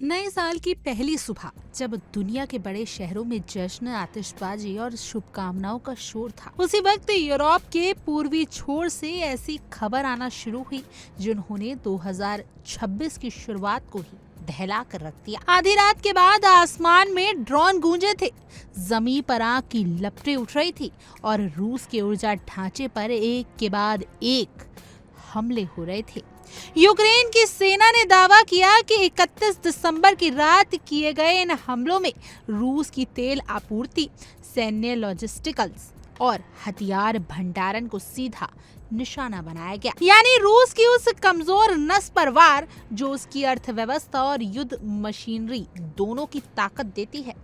नए साल की पहली सुबह जब दुनिया के बड़े शहरों में जश्न, आतिशबाजी और शुभकामनाओं का शोर था, उसी वक्त यूरोप के पूर्वी छोर से ऐसी खबर आना शुरू हुई जिन्होंने 2026 की शुरुआत को ही दहला कर रख दिया। आधी रात के बाद आसमान में ड्रोन गूंजे थे, जमीन पर आग की लपटें उठ रही थी और रूस के ऊर्जा ढांचे पर एक के बाद एक हमले हो रहे थे। यूक्रेन की सेना ने दावा किया कि 31 दिसंबर की रात किए गए इन हमलों में रूस की तेल आपूर्ति, सैन्य लॉजिस्टिकल्स और हथियार भंडारण को सीधा निशाना बनाया गया। यानी रूस की उस कमजोर नस पर वार जो उसकी अर्थव्यवस्था और युद्ध मशीनरी दोनों की ताकत देती है।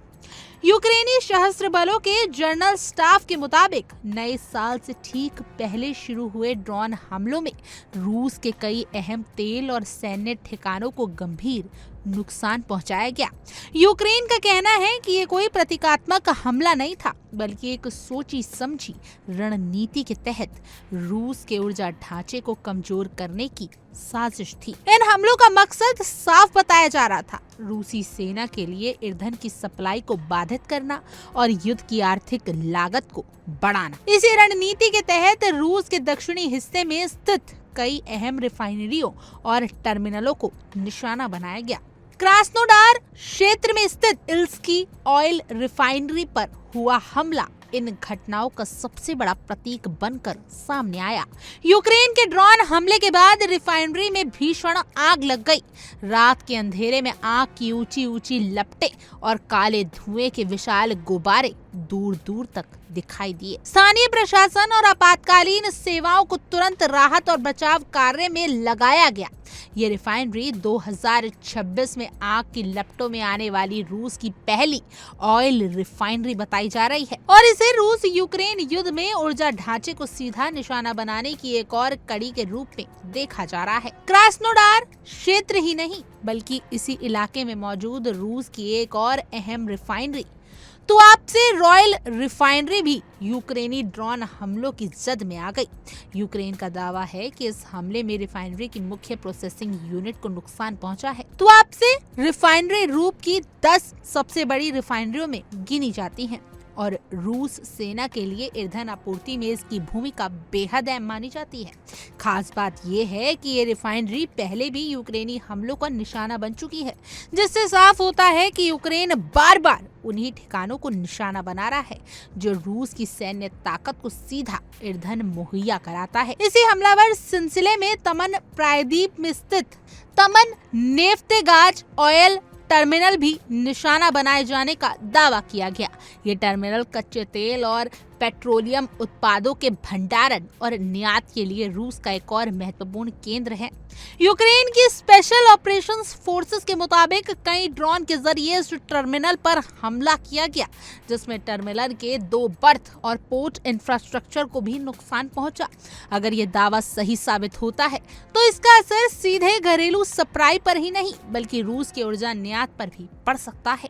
यूक्रेनी सशस्त्र बलों के जनरल स्टाफ के मुताबिक नए साल से ठीक पहले शुरू हुए ड्रोन हमलों में रूस के कई अहम तेल और सैन्य ठिकानों को गंभीर नुकसान पहुंचाया गया। यूक्रेन का कहना है कि ये कोई प्रतीकात्मक हमला नहीं था, बल्कि एक सोची समझी रणनीति के तहत रूस के ऊर्जा ढांचे को कमजोर करने की साजिश थी। इन हमलों का मकसद साफ बताया जा रहा था, रूसी सेना के लिए ईंधन की सप्लाई को बाधित करना और युद्ध की आर्थिक लागत को बढ़ाना। इसी रणनीति के तहत रूस के दक्षिणी हिस्से में स्थित कई अहम रिफाइनरियों और टर्मिनलों को निशाना बनाया गया। क्रास्नोडार क्षेत्र में स्थित इल्स्की ऑयल रिफाइनरी पर हुआ हमला इन घटनाओं का सबसे बड़ा प्रतीक बनकर सामने आया। यूक्रेन के ड्रोन हमले के बाद रिफाइनरी में भीषण आग लग गई। रात के अंधेरे में आग की ऊंची ऊंची लपटें और काले धुएं के विशाल गुब्बारे दूर दूर तक दिखाई दिए। स्थानीय प्रशासन और आपातकालीन सेवाओं को तुरंत राहत और बचाव कार्य में लगाया गया। ये रिफाइनरी 2026 में आग की लपटों में आने वाली रूस की पहली ऑयल रिफाइनरी बताई जा रही है और इसे रूस यूक्रेन युद्ध में ऊर्जा ढांचे को सीधा निशाना बनाने की एक और कड़ी के रूप में देखा जा रहा है। क्रास्नोडार क्षेत्र ही नहीं बल्कि इसी इलाके में मौजूद रूस की एक और अहम रिफाइनरी तो आपसे रॉयल रिफाइनरी भी यूक्रेनी ड्रोन हमलों की जद में आ गई। यूक्रेन का दावा है कि इस हमले में रिफाइनरी की मुख्य प्रोसेसिंग यूनिट को नुकसान पहुंचा है। तो आपसे रिफाइनरी यूरोप की 10 सबसे बड़ी रिफाइनरियों में गिनी जाती हैं और रूस सेना के लिए ईंधन आपूर्ति में इसकी भूमिका बेहद अहम मानी जाती है। खास बात यह है कि ये रिफाइनरी पहले भी यूक्रेनी हमलों का निशाना बन चुकी है, जिससे साफ होता है कि यूक्रेन बार बार उन्हीं ठिकानों को निशाना बना रहा है जो रूस की सैन्य ताकत को सीधा ईंधन मुहैया कराता है। इसी हमलावर सिलसिले में तमन प्रायद्वीप में स्थित तमन नेफ्तेगाज ऑयल टर्मिनल भी निशाना बनाए जाने का दावा किया गया। ये टर्मिनल कच्चे तेल और पेट्रोलियम उत्पादों के भंडारण और निर्यात के लिए रूस का एक और महत्वपूर्ण केंद्र है। यूक्रेन की स्पेशल ऑपरेशंस फोर्सेस के मुताबिक कई ड्रोन के जरिए इस टर्मिनल पर हमला किया गया, जिसमें टर्मिनल के 2 बर्थ और पोर्ट इंफ्रास्ट्रक्चर को भी नुकसान पहुंचा। अगर ये दावा सही साबित होता है तो इसका असर सीधे घरेलू सप्लाई पर ही नहीं बल्कि रूस के ऊर्जा निर्यात पर भी पड़ सकता है।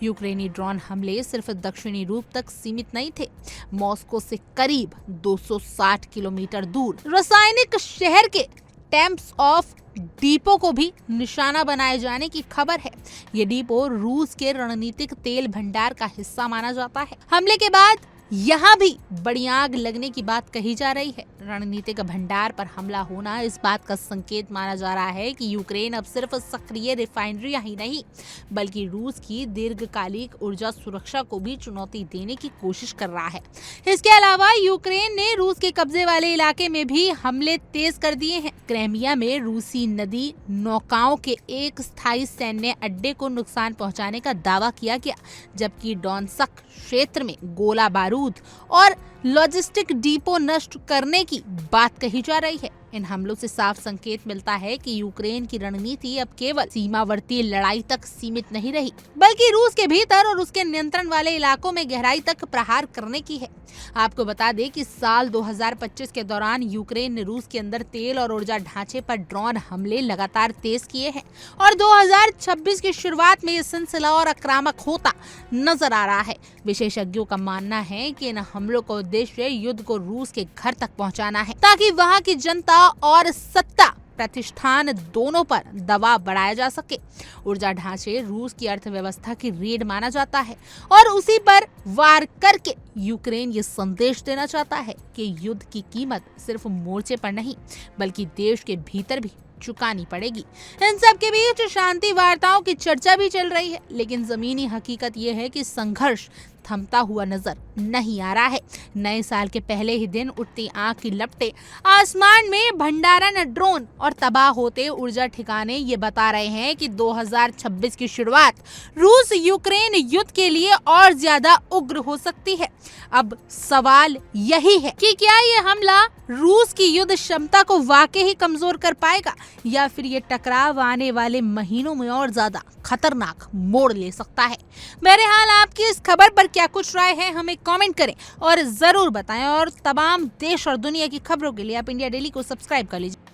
यूक्रेनी ड्रोन हमले सिर्फ दक्षिणी यूरोप तक सीमित नहीं थे। मॉस्को से करीब 260 किलोमीटर दूर रासायनिक शहर के टैंप्स ऑफ डिपो को भी निशाना बनाए जाने की खबर है। ये डिपो रूस के रणनीतिक तेल भंडार का हिस्सा माना जाता है। हमले के बाद यहाँ भी बड़ी आग लगने की बात कही जा रही है। रणनीतिक भंडार पर हमला होना इस बात का संकेत माना जा रहा है कि यूक्रेन अब सिर्फ सक्रिय रिफाइनरियां ही नहीं बल्कि रूस की दीर्घकालिक ऊर्जा सुरक्षा को भी चुनौती देने की कोशिश कर रहा है। इसके अलावा यूक्रेन ने रूस के कब्जे वाले इलाके में भी हमले तेज कर दिए हैं। क्रेमिया में रूसी नदी नौकाओं के एक स्थायी सैन्य अड्डे को नुकसान पहुंचाने का दावा किया गया, जबकि डोनेत्स्क क्षेत्र में गोला बारूद और लॉजिस्टिक डिपो नष्ट करने की बात कही जा रही है। इन हमलों से साफ संकेत मिलता है कि यूक्रेन की रणनीति अब केवल सीमावर्ती लड़ाई तक सीमित नहीं रही बल्कि रूस के भीतर और उसके नियंत्रण वाले इलाकों में गहराई तक प्रहार करने की है। आपको बता दें कि साल 2025 के दौरान यूक्रेन ने रूस के अंदर तेल और ऊर्जा ढांचे पर ड्रोन हमले लगातार तेज किए हैं और 2026 की शुरुआत में ये सिलसिला और आक्रामक होता नजर आ रहा है। विशेषज्ञों का मानना है कि इन हमलों का उद्देश्य युद्ध को रूस के घर तक पहुंचाना है ताकि वहां की जनता और सत्ता प्रतिष्ठान दोनों पर दबाव बढ़ाया जा सके। ऊर्जा ढांचे रूस की अर्थव्यवस्था की रीढ़ माना जाता है और उसी पर वार करके यूक्रेन ये संदेश देना चाहता है कि युद्ध की कीमत सिर्फ मोर्चे पर नहीं बल्कि देश के भीतर भी चुकानी पड़ेगी। इन सब के बीच शांति वार्ताओं की चर्चा भी चल रही है, लेकिन जमीनी हकीकत यह है कि संघर्ष थमता हुआ नजर नहीं आ रहा है। नए साल के पहले ही दिन उठती आग की लपटें, आसमान में भंडारण ड्रोन और तबाह होते ऊर्जा ठिकाने ये बता रहे हैं कि 2026 की शुरुआत रूस यूक्रेन युद्ध के लिए और ज्यादा उग्र हो सकती है। अब सवाल यही है कि क्या ये हमला रूस की युद्ध क्षमता को वाकई ही कमजोर कर पाएगा या फिर ये टकराव आने वाले महीनों में और ज्यादा खतरनाक मोड़ ले सकता है। बहरहाल आपकी इस खबर पर क्या कुछ राय है हमें कमेंट करें और जरूर बताएं और तमाम देश और दुनिया की खबरों के लिए आप इंडिया डेली को सब्सक्राइब कर लीजिए।